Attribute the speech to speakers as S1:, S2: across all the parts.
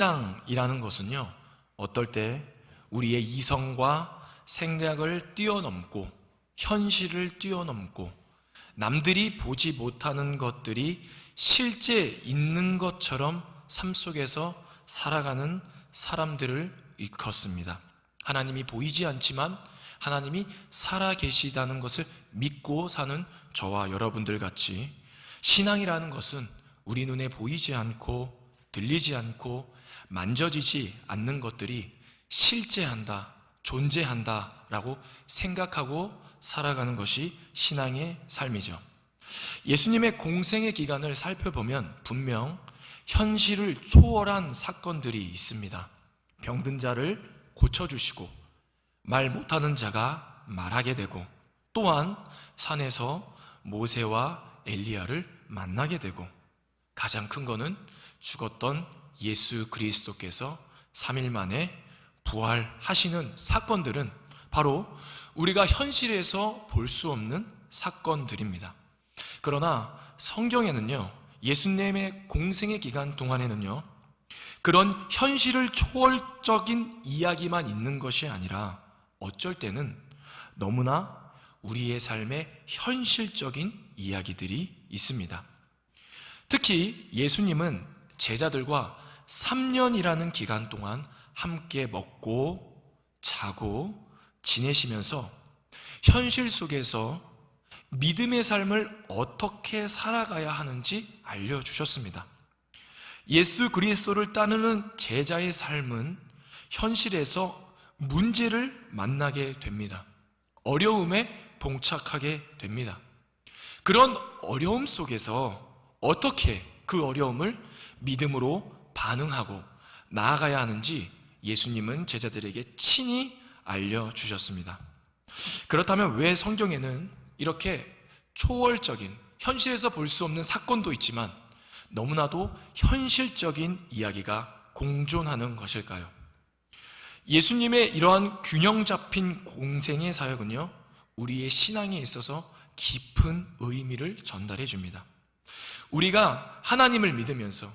S1: 신앙이라는 것은요, 어떨 때 우리의 이성과 생각을 뛰어넘고 현실을 뛰어넘고 남들이 보지 못하는 것들이 실제 있는 것처럼 삶 속에서 살아가는 사람들을 일컫습니다. 하나님이 보이지 않지만 하나님이 살아계시다는 것을 믿고 사는 저와 여러분들 같이, 신앙이라는 것은 우리 눈에 보이지 않고 들리지 않고 만져지지 않는 것들이 실제한다, 존재한다 라고 생각하고 살아가는 것이 신앙의 삶이죠. 예수님의 공생의 기간을 살펴보면 분명 현실을 초월한 사건들이 있습니다. 병든 자를 고쳐주시고 말 못하는 자가 말하게 되고, 또한 산에서 모세와 엘리야를 만나게 되고, 가장 큰 거는 죽었던 예수 그리스도께서 3일 만에 부활하시는 사건들은 바로 우리가 현실에서 볼 수 없는 사건들입니다. 그러나 성경에는요, 예수님의 공생의 기간 동안에는요, 그런 현실을 초월적인 이야기만 있는 것이 아니라 어쩔 때는 너무나 우리의 삶의 현실적인 이야기들이 있습니다. 특히 예수님은 제자들과 3년이라는 기간 동안 함께 먹고 자고 지내시면서 현실 속에서 믿음의 삶을 어떻게 살아가야 하는지 알려주셨습니다. 예수 그리스도를 따르는 제자의 삶은 현실에서 문제를 만나게 됩니다. 어려움에 봉착하게 됩니다. 그런 어려움 속에서 어떻게 그 어려움을 믿음으로 반응하고 나아가야 하는지 예수님은 제자들에게 친히 알려주셨습니다. 그렇다면 왜 성경에는 이렇게 초월적인, 현실에서 볼 수 없는 사건도 있지만 너무나도 현실적인 이야기가 공존하는 것일까요? 예수님의 이러한 균형 잡힌 공생의 사역은요, 우리의 신앙에 있어서 깊은 의미를 전달해 줍니다. 우리가 하나님을 믿으면서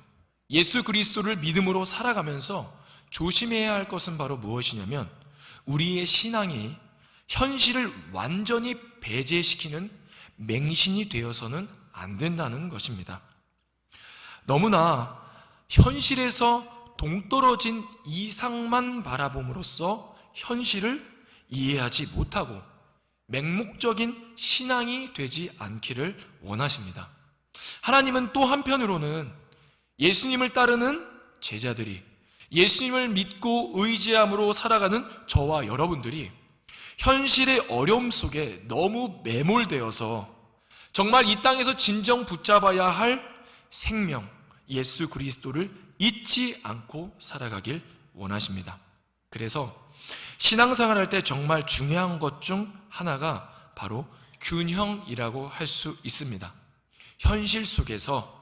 S1: 예수 그리스도를 믿음으로 살아가면서 조심해야 할 것은 바로 무엇이냐면, 우리의 신앙이 현실을 완전히 배제시키는 맹신이 되어서는 안 된다는 것입니다. 너무나 현실에서 동떨어진 이상만 바라봄으로써 현실을 이해하지 못하고 맹목적인 신앙이 되지 않기를 원하십니다. 하나님은 또 한편으로는 예수님을 따르는 제자들이, 예수님을 믿고 의지함으로 살아가는 저와 여러분들이 현실의 어려움 속에 너무 매몰되어서 정말 이 땅에서 진정 붙잡아야 할 생명, 예수 그리스도를 잊지 않고 살아가길 원하십니다. 그래서 신앙생활 할 때 정말 중요한 것 중 하나가 바로 균형이라고 할 수 있습니다. 현실 속에서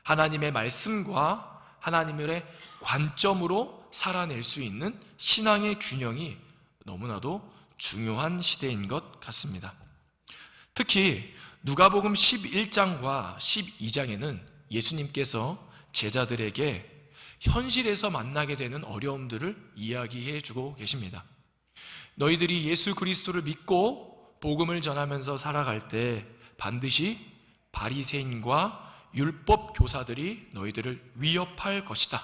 S1: 하나님의 말씀과 하나님의 관점으로 살아낼 수 있는 신앙의 균형이 너무나도 중요한 시대인 것 같습니다. 특히 누가복음 11장과 12장에는 예수님께서 제자들에게 현실에서 만나게 되는 어려움들을 이야기해 주고 계십니다. 너희들이 예수 그리스도를 믿고 복음을 전하면서 살아갈 때 반드시 바리새인과 율법 교사들이 너희들을 위협할 것이다.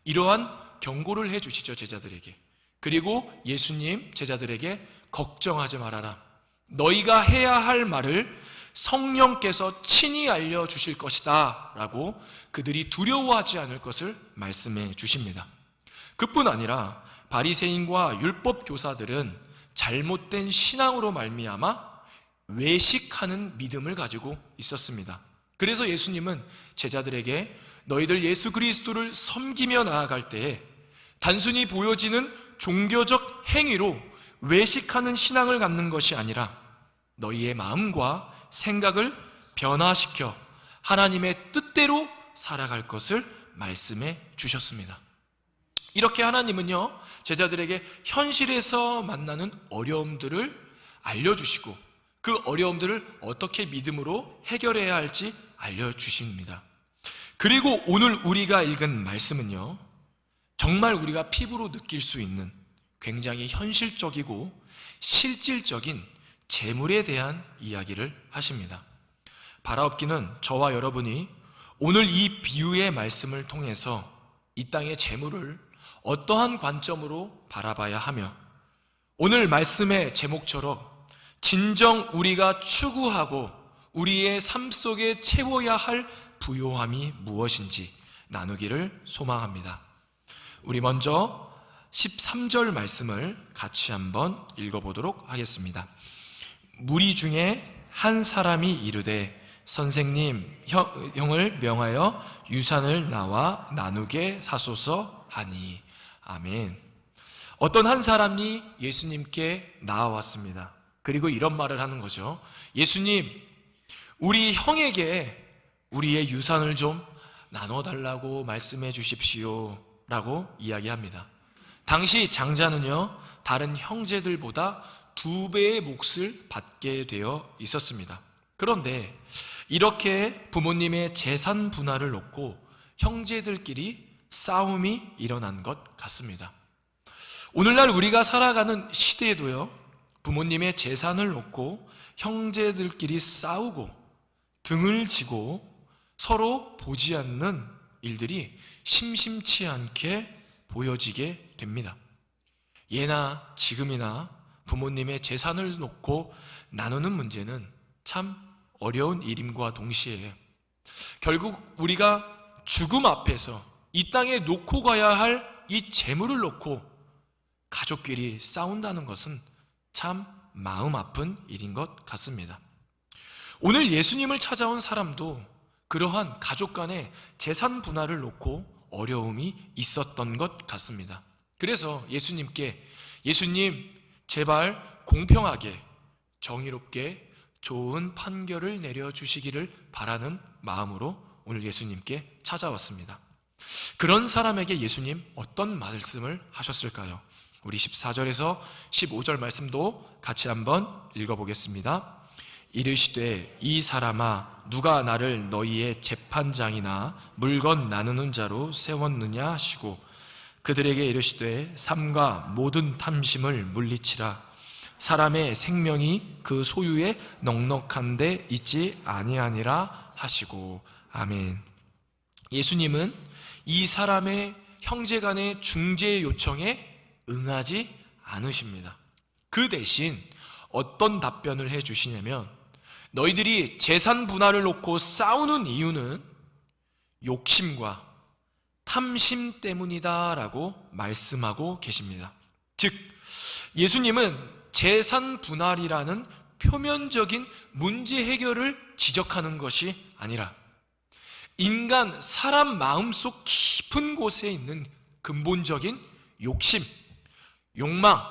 S1: 이러한 경고를 해 주시죠, 제자들에게. 그리고 예수님 제자들에게 걱정하지 말아라. 너희가 해야 할 말을 성령께서 친히 알려주실 것이다 라고 그들이 두려워하지 않을 것을 말씀해 주십니다. 그뿐 아니라 바리새인과 율법 교사들은 잘못된 신앙으로 말미암아 외식하는 믿음을 가지고 있었습니다. 그래서 예수님은 제자들에게 너희들 예수 그리스도를 섬기며 나아갈 때에 단순히 보여지는 종교적 행위로 외식하는 신앙을 갖는 것이 아니라 너희의 마음과 생각을 변화시켜 하나님의 뜻대로 살아갈 것을 말씀해 주셨습니다. 이렇게 하나님은요, 제자들에게 현실에서 만나는 어려움들을 알려주시고 그 어려움들을 어떻게 믿음으로 해결해야 할지 알려주십니다. 그리고 오늘 우리가 읽은 말씀은요, 정말 우리가 피부로 느낄 수 있는 굉장히 현실적이고 실질적인 재물에 대한 이야기를 하십니다. 바라옵기는 저와 여러분이 오늘 이 비유의 말씀을 통해서 이 땅의 재물을 어떠한 관점으로 바라봐야 하며 오늘 말씀의 제목처럼 진정 우리가 추구하고 우리의 삶 속에 채워야 할 부요함이 무엇인지 나누기를 소망합니다. 우리 먼저 13절 말씀을 같이 한번 읽어보도록 하겠습니다. 무리 중에 한 사람이 이르되 선생님, 형을 명하여 유산을 나와 나누게 사소서 하니. 아멘. 어떤 한 사람이 예수님께 나아왔습니다. 그리고 이런 말을 하는 거죠. 예수님, 우리 형에게 우리의 유산을 좀 나눠달라고 말씀해 주십시오 라고 이야기합니다. 당시 장자는요, 다른 형제들보다 2배의 몫을 받게 되어 있었습니다. 그런데 이렇게 부모님의 재산 분할을 놓고 형제들끼리 싸움이 일어난 것 같습니다. 오늘날 우리가 살아가는 시대에도요, 부모님의 재산을 놓고 형제들끼리 싸우고 등을 지고 서로 보지 않는 일들이 심심치 않게 보여지게 됩니다. 예나 지금이나 부모님의 재산을 놓고 나누는 문제는 참 어려운 일임과 동시에 결국 우리가 죽음 앞에서 이 땅에 놓고 가야 할 이 재물을 놓고 가족끼리 싸운다는 것은 참 마음 아픈 일인 것 같습니다. 오늘 예수님을 찾아온 사람도 그러한 가족 간의 재산 분할을 놓고 어려움이 있었던 것 같습니다. 그래서 예수님께 예수님 제발 공평하게 정의롭게 좋은 판결을 내려주시기를 바라는 마음으로 오늘 예수님께 찾아왔습니다. 그런 사람에게 예수님 어떤 말씀을 하셨을까요? 우리 14절에서 15절 말씀도 같이 한번 읽어보겠습니다. 이르시되 이 사람아 누가 나를 너희의 재판장이나 물건 나누는 자로 세웠느냐 하시고 그들에게 이르시되 삼가 모든 탐심을 물리치라. 사람의 생명이 그 소유에 넉넉한 데 있지 아니하니라 하시고. 아멘. 예수님은 이 사람의 형제간의 중재 요청에 응하지 않으십니다. 그 대신 어떤 답변을 해주시냐면 너희들이 재산 분할을 놓고 싸우는 이유는 욕심과 탐심 때문이다 라고 말씀하고 계십니다. 즉 예수님은 재산 분할이라는 표면적인 문제 해결을 지적하는 것이 아니라 인간 사람 마음속 깊은 곳에 있는 근본적인 욕심, 욕망,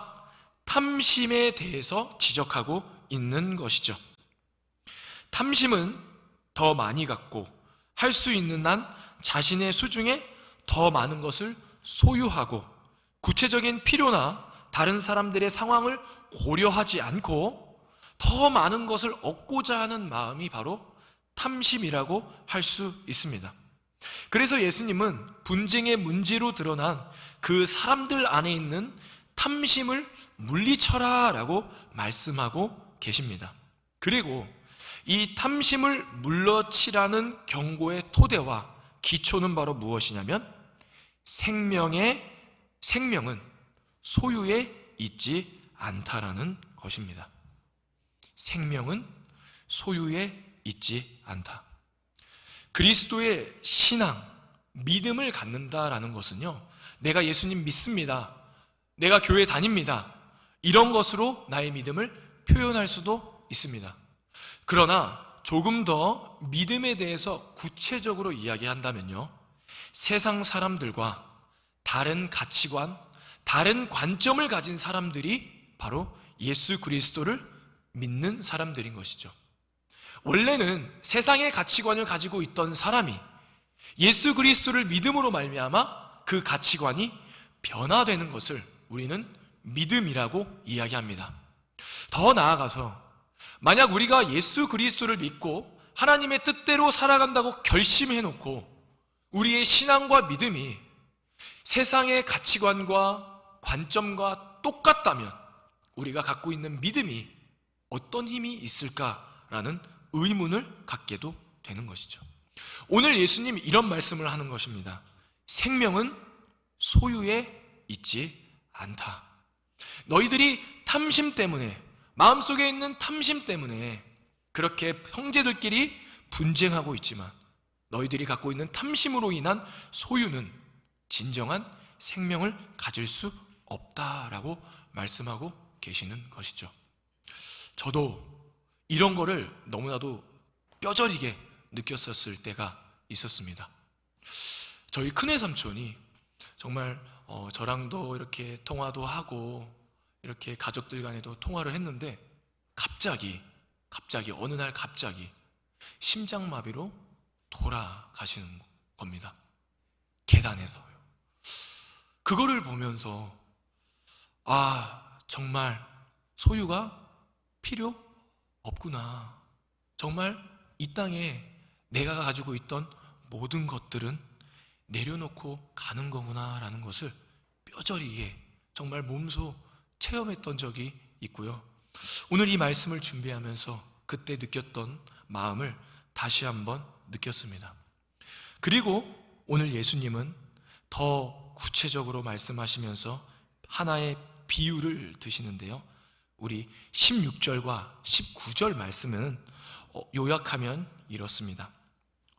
S1: 탐심에 대해서 지적하고 있는 것이죠. 탐심은 더 많이 갖고 할 수 있는 한 자신의 수중에 더 많은 것을 소유하고 구체적인 필요나 다른 사람들의 상황을 고려하지 않고 더 많은 것을 얻고자 하는 마음이 바로 탐심이라고 할 수 있습니다. 그래서 예수님은 분쟁의 문제로 드러난 그 사람들 안에 있는 탐심을 물리쳐라 라고 말씀하고 계십니다. 그리고 이 탐심을 물러치라는 경고의 토대와 기초는 바로 무엇이냐면 생명은 소유에 있지 않다라는 것입니다. 생명은 소유에 있지 않다. 그리스도의 신앙, 믿음을 갖는다라는 것은요, 내가 예수님 믿습니다, 내가 교회 다닙니다, 이런 것으로 나의 믿음을 표현할 수도 있습니다. 그러나 조금 더 믿음에 대해서 구체적으로 이야기한다면요, 세상 사람들과 다른 가치관, 다른 관점을 가진 사람들이 바로 예수 그리스도를 믿는 사람들인 것이죠. 원래는 세상의 가치관을 가지고 있던 사람이 예수 그리스도를 믿음으로 말미암아 그 가치관이 변화되는 것을 우리는 믿음이라고 이야기합니다. 더 나아가서 만약 우리가 예수 그리스도를 믿고 하나님의 뜻대로 살아간다고 결심해놓고 우리의 신앙과 믿음이 세상의 가치관과 관점과 똑같다면 우리가 갖고 있는 믿음이 어떤 힘이 있을까라는 의문을 갖게도 되는 것이죠. 오늘 예수님이 이런 말씀을 하는 것입니다. 생명은 소유에 있지 않다. 너희들이 탐심 때문에, 마음속에 있는 탐심 때문에 그렇게 형제들끼리 분쟁하고 있지만 너희들이 갖고 있는 탐심으로 인한 소유는 진정한 생명을 가질 수 없다라고 말씀하고 계시는 것이죠. 저도 이런 거를 너무나도 뼈저리게 느꼈었을 때가 있었습니다. 저희 큰애 삼촌이 정말 저랑도 이렇게 통화도 하고 이렇게 가족들 간에도 통화를 했는데 갑자기 어느 날 갑자기 심장마비로 돌아가시는 겁니다. 계단에서요. 그거를 보면서 정말 소유가 필요 없구나. 정말 이 땅에 내가 가지고 있던 모든 것들은 내려놓고 가는 거구나라는 것을 뼈저리게 정말 몸소 체험했던 적이 있고요. 오늘 이 말씀을 준비하면서 그때 느꼈던 마음을 다시 한번 느꼈습니다. 그리고 오늘 예수님은 더 구체적으로 말씀하시면서 하나의 비유를 드시는데요. 우리 16절과 19절 말씀은 요약하면 이렇습니다.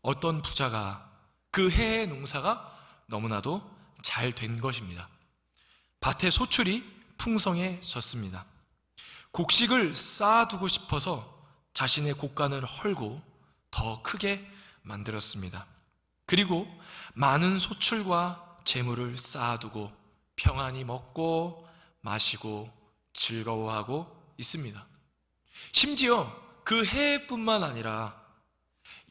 S1: 어떤 부자가 그 해의 농사가 너무나도 잘 된 것입니다. 밭에 소출이 풍성해졌습니다. 곡식을 쌓아두고 싶어서 자신의 곡간을 헐고 더 크게 만들었습니다. 그리고 많은 소출과 재물을 쌓아두고 평안히 먹고 마시고 즐거워하고 있습니다. 심지어 그 해뿐만 아니라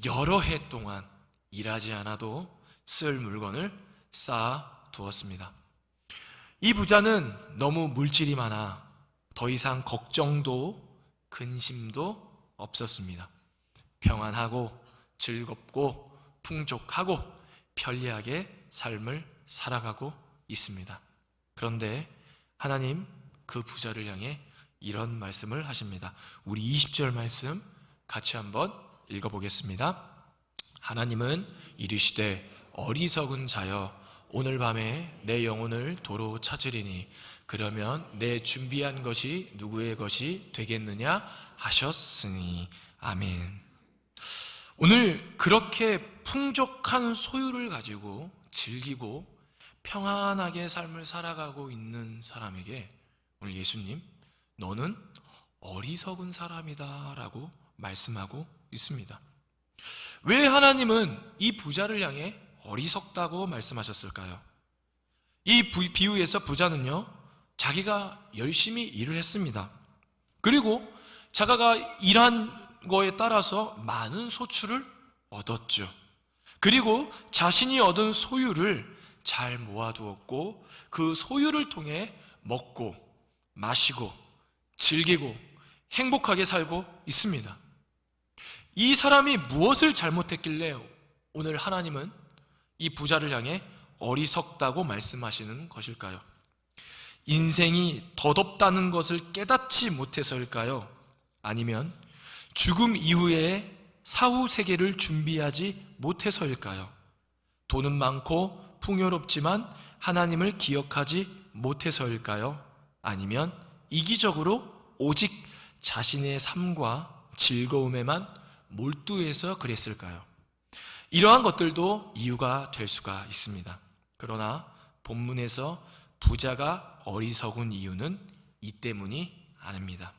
S1: 여러 해 동안 일하지 않아도 쓸 물건을 쌓아두었습니다. 이 부자는 너무 물질이 많아 더 이상 걱정도 근심도 없었습니다. 평안하고 즐겁고 풍족하고 편리하게 삶을 살아가고 있습니다. 그런데 하나님 그 부자를 향해 이런 말씀을 하십니다. 우리 20절 말씀 같이 한번 읽어보겠습니다. 하나님은 이르시되 어리석은 자여 오늘 밤에 내 영혼을 도로 찾으리니 그러면 내 준비한 것이 누구의 것이 되겠느냐 하셨으니 아멘. 오늘 그렇게 풍족한 소유를 가지고 즐기고 평안하게 삶을 살아가고 있는 사람에게 오늘 예수님 너는 어리석은 사람이다 라고 말씀하고 있습니다. 왜 하나님은 이 부자를 향해 어리석다고 말씀하셨을까요? 이 비유에서 부자는요 자기가 열심히 일을 했습니다. 그리고 자기가 일한 거에 따라서 많은 소출을 얻었죠. 그리고 자신이 얻은 소유를 잘 모아두었고 그 소유를 통해 먹고 마시고 즐기고 행복하게 살고 있습니다. 이 사람이 무엇을 잘못했길래 오늘 하나님은 이 부자를 향해 어리석다고 말씀하시는 것일까요? 인생이 덧없다는 것을 깨닫지 못해서일까요? 아니면 죽음 이후에 사후 세계를 준비하지 못해서일까요? 돈은 많고 풍요롭지만 하나님을 기억하지 못해서일까요? 아니면 이기적으로 오직 자신의 삶과 즐거움에만 몰두해서 그랬을까요? 이러한 것들도 이유가 될 수가 있습니다. 그러나 본문에서 부자가 어리석은 이유는 이 때문이 아닙니다.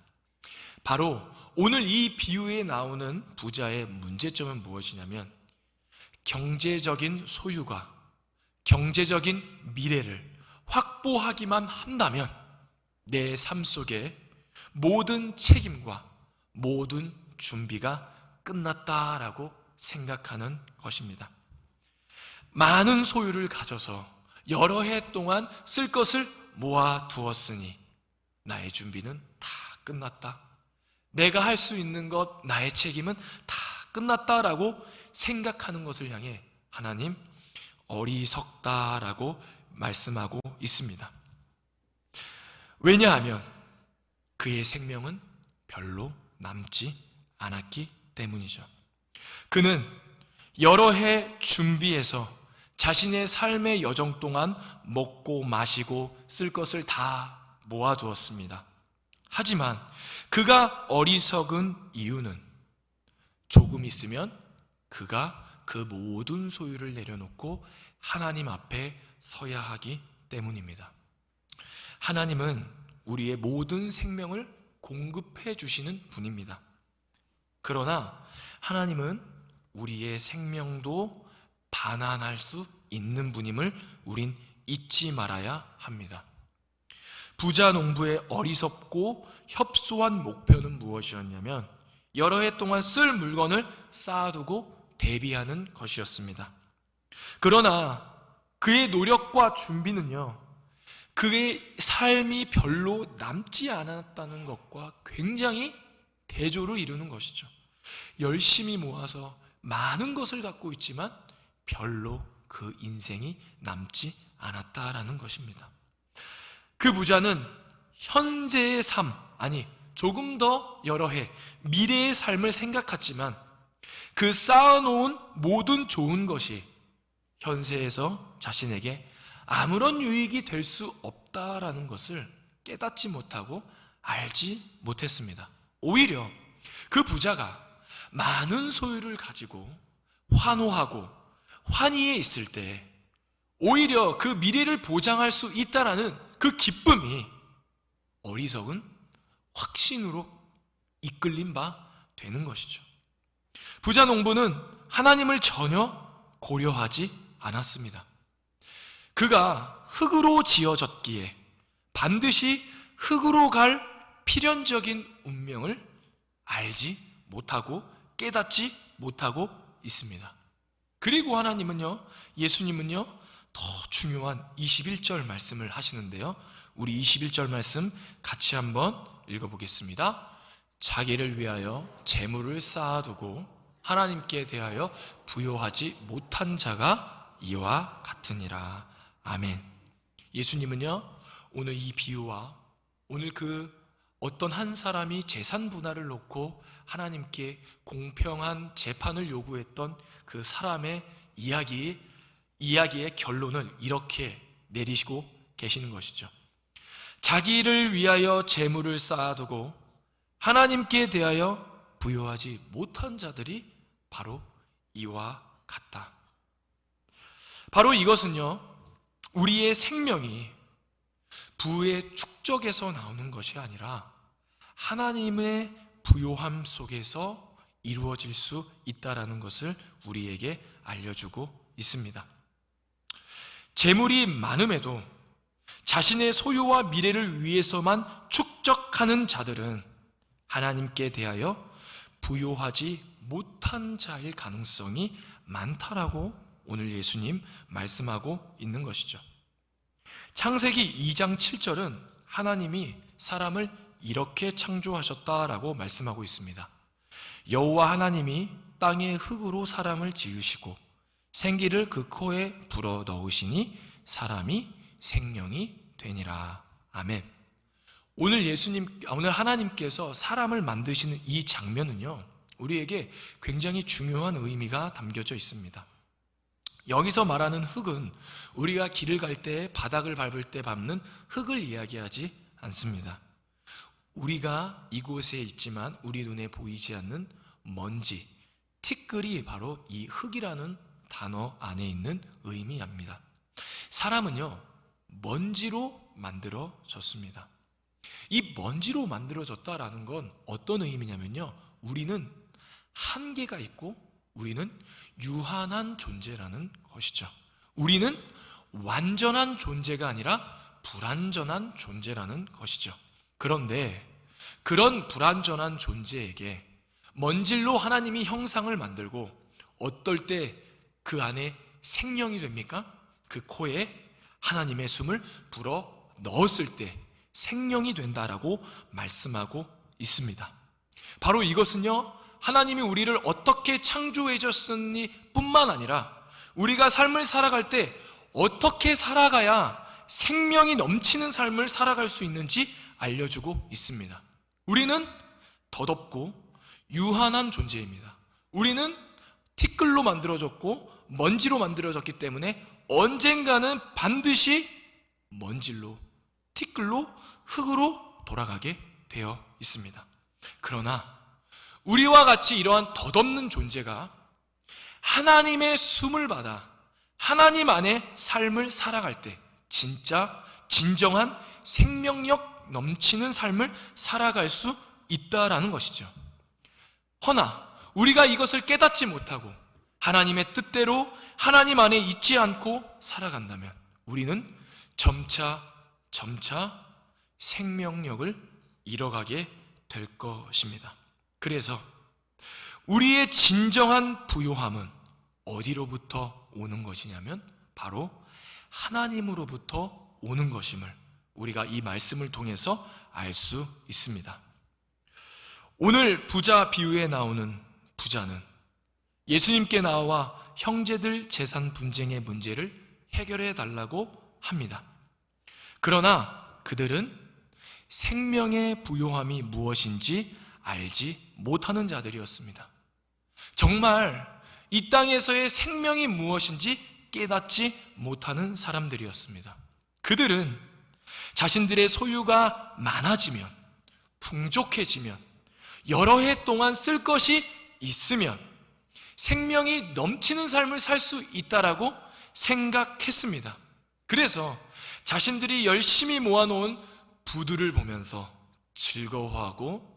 S1: 바로 오늘 이 비유에 나오는 부자의 문제점은 무엇이냐면 경제적인 소유가 경제적인 미래를 확보하기만 한다면 내 삶 속에 모든 책임과 모든 준비가 끝났다라고 생각하는 것입니다. 많은 소유를 가져서 여러 해 동안 쓸 것을 모아두었으니 나의 준비는 다 끝났다. 내가 할 수 있는 것, 나의 책임은 다 끝났다라고 생각하는 것을 향해 하나님 어리석다라고 말씀하고 있습니다. 왜냐하면 그의 생명은 별로 남지 않았기 때문이죠. 그는 여러 해 준비해서 자신의 삶의 여정 동안 먹고 마시고 쓸 것을 다 모아두었습니다. 하지만 그가 어리석은 이유는 조금 있으면 그가 그 모든 소유를 내려놓고 하나님 앞에 서야 하기 때문입니다. 하나님은 우리의 모든 생명을 공급해 주시는 분입니다. 그러나 하나님은 우리의 생명도 반환할 수 있는 분임을 우린 잊지 말아야 합니다. 부자 농부의 어리석고 협소한 목표는 무엇이었냐면 여러 해 동안 쓸 물건을 쌓아두고 대비하는 것이었습니다. 그러나 그의 노력과 준비는요, 그의 삶이 별로 남지 않았다는 것과 굉장히 대조를 이루는 것이죠. 열심히 모아서 많은 것을 갖고 있지만 별로 그 인생이 남지 않았다라는 것입니다. 그 부자는 현재의 삶, 아니 조금 더 여러 해 미래의 삶을 생각했지만 그 쌓아놓은 모든 좋은 것이 현세에서 자신에게 아무런 유익이 될 수 없다라는 것을 깨닫지 못하고 알지 못했습니다. 오히려 그 부자가 많은 소유를 가지고 환호하고 환희에 있을 때 오히려 그 미래를 보장할 수 있다라는 그 기쁨이 어리석은 확신으로 이끌린 바 되는 것이죠. 부자 농부는 하나님을 전혀 고려하지 않았습니다. 그가 흙으로 지어졌기에 반드시 흙으로 갈 필연적인 운명을 알지 못하고 깨닫지 못하고 있습니다. 그리고 하나님은요, 예수님은요, 더 중요한 21절 말씀을 하시는데요, 우리 21절 말씀 같이 한번 읽어보겠습니다. 자기를 위하여 재물을 쌓아두고 하나님께 대하여 부요하지 못한 자가 이와 같으니라. 아멘. 예수님은요, 오늘 이 비유와 오늘 그 어떤 한 사람이 재산 분할을 놓고 하나님께 공평한 재판을 요구했던 그 사람의 이야기의 결론을 이렇게 내리시고 계시는 것이죠. 자기를 위하여 재물을 쌓아두고 하나님께 대하여 부요하지 못한 자들이 바로 이와 같다. 바로 이것은요, 우리의 생명이 부의 축적에서 나오는 것이 아니라 하나님의 부요함 속에서 이루어질 수 있다라는 것을 우리에게 알려주고 있습니다. 재물이 많음에도 자신의 소유와 미래를 위해서만 축적하는 자들은 하나님께 대하여 부요하지 못한 자일 가능성이 많다라고 오늘 예수님 말씀하고 있는 것이죠. 창세기 2장 7절은 하나님이 사람을 이렇게 창조하셨다라고 말씀하고 있습니다. 여호와 하나님이 땅의 흙으로 사람을 지으시고 생기를 그 코에 불어 넣으시니 사람이 생명이 되니라. 아멘. 오늘 하나님께서 사람을 만드시는 이 장면은요, 우리에게 굉장히 중요한 의미가 담겨져 있습니다. 여기서 말하는 흙은 우리가 길을 갈 때 바닥을 밟을 때 밟는 흙을 이야기하지 않습니다. 우리가 이곳에 있지만 우리 눈에 보이지 않는 먼지, 티끌이 바로 이 흙이라는 단어 안에 있는 의미입니다. 사람은요, 먼지로 만들어졌습니다. 이 먼지로 만들어졌다라는 건 어떤 의미냐면요, 우리는 한계가 있고 우리는 유한한 존재라는 것이죠. 우리는 완전한 존재가 아니라 불완전한 존재라는 것이죠. 그런데 그런 불완전한 존재에게 먼지로 하나님이 형상을 만들고 어떨 때 그 안에 생명이 됩니까? 그 코에 하나님의 숨을 불어 넣었을 때 생명이 된다라고 말씀하고 있습니다. 바로 이것은요, 하나님이 우리를 어떻게 창조해 줬으니 뿐만 아니라 우리가 삶을 살아갈 때 어떻게 살아가야 생명이 넘치는 삶을 살아갈 수 있는지 알려주고 있습니다. 우리는 덧없고 유한한 존재입니다. 우리는 티끌로 만들어졌고 먼지로 만들어졌기 때문에 언젠가는 반드시 먼지로, 티끌로, 흙으로 돌아가게 되어 있습니다. 그러나 우리와 같이 이러한 덧없는 존재가 하나님의 숨을 받아 하나님 안에 삶을 살아갈 때 진짜 진정한 생명력 넘치는 삶을 살아갈 수 있다라는 것이죠. 허나 우리가 이것을 깨닫지 못하고 하나님의 뜻대로 하나님 안에 있지 않고 살아간다면 우리는 점차 생명력을 잃어가게 될 것입니다. 그래서 우리의 진정한 부요함은 어디로부터 오는 것이냐면 바로 하나님으로부터 오는 것임을 우리가 이 말씀을 통해서 알 수 있습니다. 오늘 부자 비유에 나오는 부자는 예수님께 나와 형제들 재산 분쟁의 문제를 해결해 달라고 합니다. 그러나 그들은 생명의 부요함이 무엇인지 알지 못하는 자들이었습니다. 정말 이 땅에서의 생명이 무엇인지 깨닫지 못하는 사람들이었습니다. 그들은 자신들의 소유가 많아지면, 풍족해지면, 여러 해 동안 쓸 것이 있으면 생명이 넘치는 삶을 살 수 있다라고 생각했습니다. 그래서 자신들이 열심히 모아놓은 부들을 보면서 즐거워하고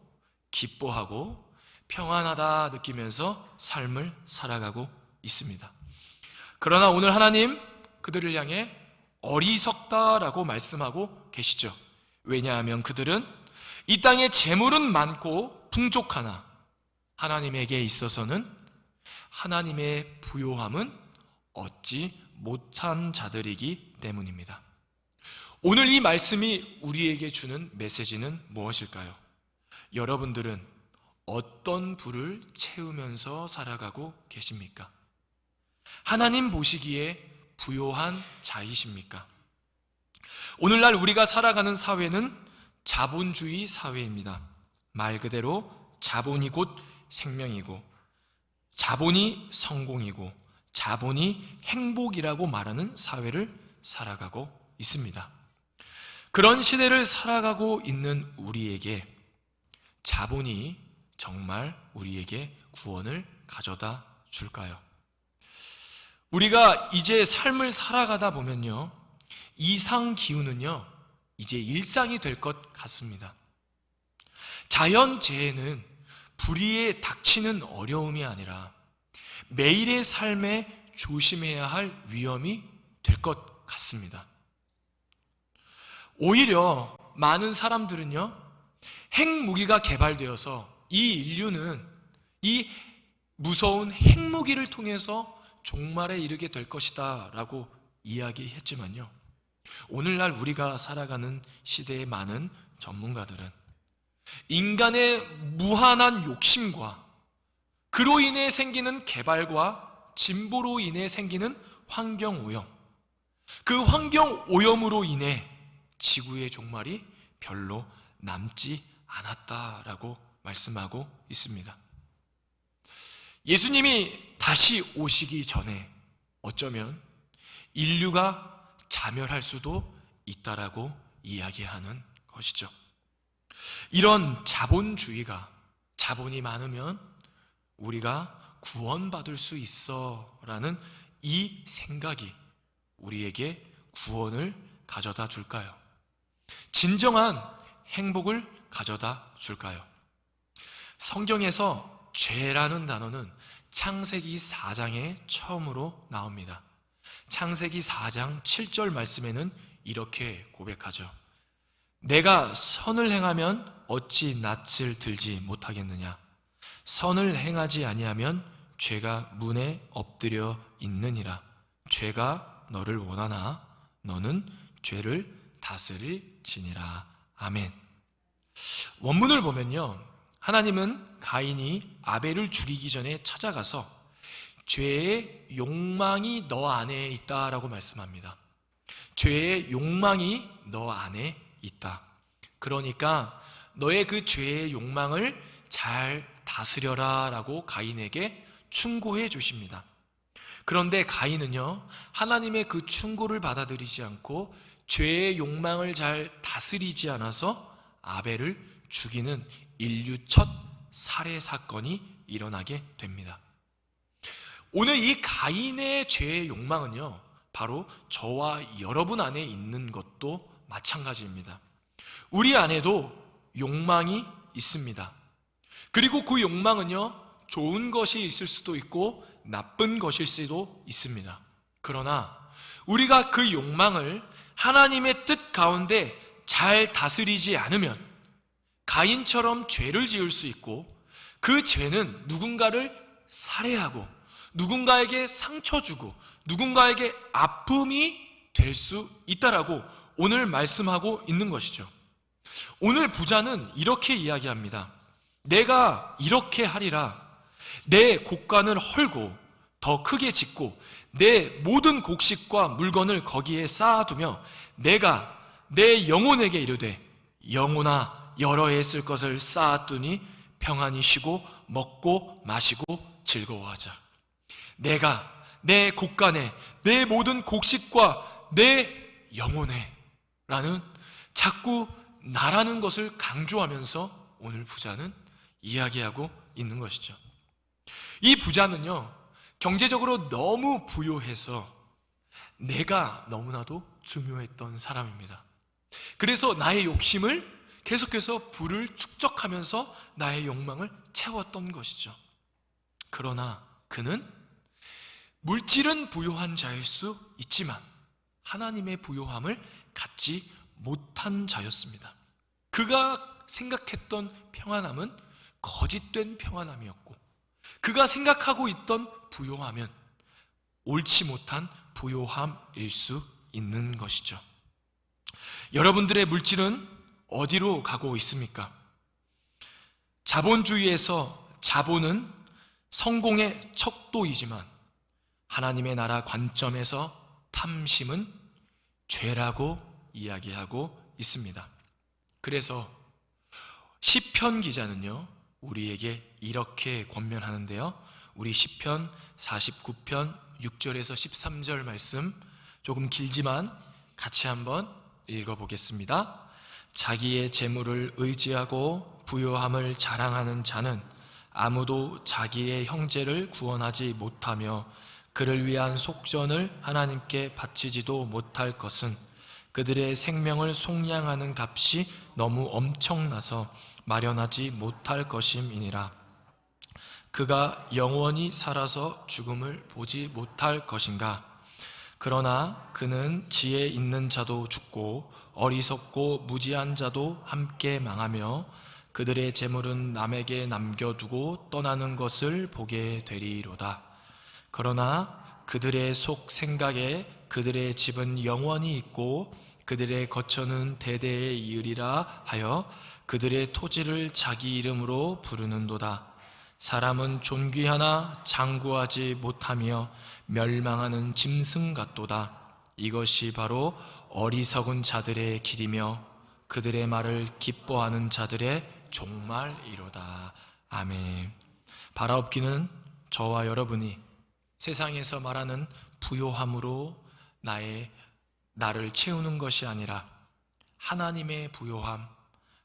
S1: 기뻐하고 평안하다 느끼면서 삶을 살아가고 있습니다. 그러나 오늘 하나님 그들을 향해 어리석다라고 말씀하고 계시죠. 왜냐하면 그들은 이 땅에 재물은 많고 풍족하나 하나님에게 있어서는 하나님의 부요함은 얻지 못한 자들이기 때문입니다. 오늘 이 말씀이 우리에게 주는 메시지는 무엇일까요? 여러분들은 어떤 부를 채우면서 살아가고 계십니까? 하나님 보시기에 부요한 자이십니까? 오늘날 우리가 살아가는 사회는 자본주의 사회입니다. 말 그대로 자본이 곧 생명이고 자본이 성공이고 자본이 행복이라고 말하는 사회를 살아가고 있습니다. 그런 시대를 살아가고 있는 우리에게 자본이 정말 우리에게 구원을 가져다 줄까요? 우리가 이제 삶을 살아가다 보면요, 이상 기후는요 이제 일상이 될 것 같습니다. 자연재해는 불의에 닥치는 어려움이 아니라 매일의 삶에 조심해야 할 위험이 될 것 같습니다. 오히려 많은 사람들은요, 핵무기가 개발되어서 이 인류는 이 무서운 핵무기를 통해서 종말에 이르게 될 것이다 라고 이야기했지만요, 오늘날 우리가 살아가는 시대의 많은 전문가들은 인간의 무한한 욕심과 그로 인해 생기는 개발과 진보로 인해 생기는 환경오염, 그 환경오염으로 인해 지구의 종말이 별로 남지 않았다라고 말씀하고 있습니다. 예수님이 다시 오시기 전에 어쩌면 인류가 자멸할 수도 있다라고 이야기하는 것이죠. 이런 자본주의가, 자본이 많으면 우리가 구원받을 수 있어 라는 이 생각이 우리에게 구원을 가져다 줄까요? 진정한 행복을 가져다 줄까요? 성경에서 죄라는 단어는 창세기 4장에 처음으로 나옵니다. 창세기 4장 7절 말씀에는 이렇게 고백하죠. 내가 선을 행하면 어찌 낯을 들지 못하겠느냐? 선을 행하지 아니하면 죄가 문에 엎드려 있느니라. 죄가 너를 원하나 너는 죄를 다스릴지니라. 아멘. 원문을 보면요, 하나님은 가인이 아벨을 죽이기 전에 찾아가서 죄의 욕망이 너 안에 있다라고 말씀합니다. 죄의 욕망이 너 안에 있다. 그러니까 너의 그 죄의 욕망을 잘 다스려라 라고 가인에게 충고해 주십니다. 그런데 가인은요, 하나님의 그 충고를 받아들이지 않고 죄의 욕망을 잘 다스리지 않아서 아벨을 죽이는 인류 첫 살해 사건이 일어나게 됩니다. 오늘 이 가인의 죄의 욕망은요, 바로 저와 여러분 안에 있는 것도 마찬가지입니다. 우리 안에도 욕망이 있습니다. 그리고 그 욕망은요, 좋은 것이 있을 수도 있고 나쁜 것일 수도 있습니다. 그러나 우리가 그 욕망을 하나님의 뜻 가운데 잘 다스리지 않으면 가인처럼 죄를 지을 수 있고, 그 죄는 누군가를 살해하고 누군가에게 상처 주고 누군가에게 아픔이 될 수 있다라고 오늘 말씀하고 있는 것이죠. 오늘 부자는 이렇게 이야기합니다. 내가 이렇게 하리라. 내 곡간을 헐고 더 크게 짓고 내 모든 곡식과 물건을 거기에 쌓아두며 내가 내 영혼에게 이르되 영혼아 여러 해 쓸 것을 쌓았더니 평안히 쉬고 먹고 마시고 즐거워하자. 내가 내 곡간에 내 모든 곡식과 내 영혼에 라는 자꾸 나라는 것을 강조하면서 오늘 부자는 이야기하고 있는 것이죠. 이 부자는요, 경제적으로 너무 부유해서 내가 너무나도 중요했던 사람입니다. 그래서 나의 욕심을 계속해서 부를 축적하면서 나의 욕망을 채웠던 것이죠. 그러나 그는 물질은 부요한 자일 수 있지만 하나님의 부요함을 갖지 못한 자였습니다. 그가 생각했던 평안함은 거짓된 평안함이었고, 그가 생각하고 있던 부요함은 옳지 못한 부요함일 수 있는 것이죠. 여러분들의 물질은 어디로 가고 있습니까? 자본주의에서 자본은 성공의 척도이지만 하나님의 나라 관점에서 탐심은 죄라고 이야기하고 있습니다. 그래서 시편 기자는요, 우리에게 이렇게 권면하는데요, 우리 시편 49편 6절에서 13절 말씀 조금 길지만 같이 한번 읽어보겠습니다. 자기의 재물을 의지하고 부요함을 자랑하는 자는 아무도 자기의 형제를 구원하지 못하며 그를 위한 속전을 하나님께 바치지도 못할 것은 그들의 생명을 속량하는 값이 너무 엄청나서 마련하지 못할 것임이니라. 그가 영원히 살아서 죽음을 보지 못할 것인가? 그러나 그는 지혜 있는 자도 죽고 어리석고 무지한 자도 함께 망하며 그들의 재물은 남에게 남겨두고 떠나는 것을 보게 되리로다. 그러나 그들의 속 생각에 그들의 집은 영원히 있고 그들의 거처는 대대에 이으리라 하여 그들의 토지를 자기 이름으로 부르는도다. 사람은 존귀하나 장구하지 못하며 멸망하는 짐승 같도다. 이것이 바로 어리석은 자들의 길이며 그들의 말을 기뻐하는 자들의 종말이로다. 아멘. 바라옵기는 저와 여러분이 세상에서 말하는 부요함으로 나를 채우는 것이 아니라 하나님의 부요함,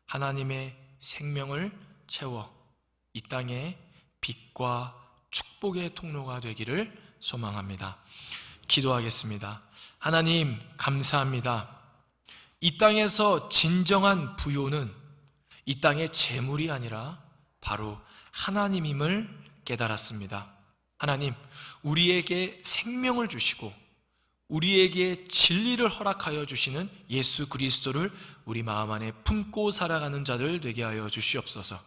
S1: 하나님의 생명을 채워 이 땅에 빛과 축복의 통로가 되기를 소망합니다. 기도하겠습니다. 하나님 감사합니다. 이 땅에서 진정한 부요는 이 땅의 재물이 아니라 바로 하나님임을 깨달았습니다. 하나님, 우리에게 생명을 주시고 우리에게 진리를 허락하여 주시는 예수 그리스도를 우리 마음 안에 품고 살아가는 자들 되게 하여 주시옵소서.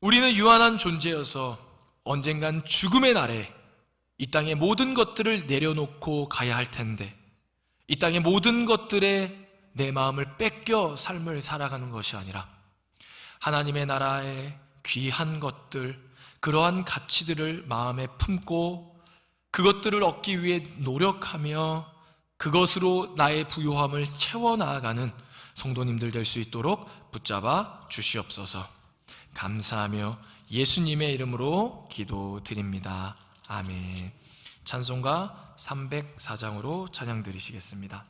S1: 우리는 유한한 존재여서 언젠간 죽음의 날에 이 땅의 모든 것들을 내려놓고 가야 할 텐데 이 땅의 모든 것들에 내 마음을 뺏겨 삶을 살아가는 것이 아니라 하나님의 나라의 귀한 것들, 그러한 가치들을 마음에 품고 그것들을 얻기 위해 노력하며 그것으로 나의 부요함을 채워나가는 성도님들 될 수 있도록 붙잡아 주시옵소서. 감사하며 예수님의 이름으로 기도드립니다. 아멘. 찬송가 304장으로 찬양 드리시겠습니다.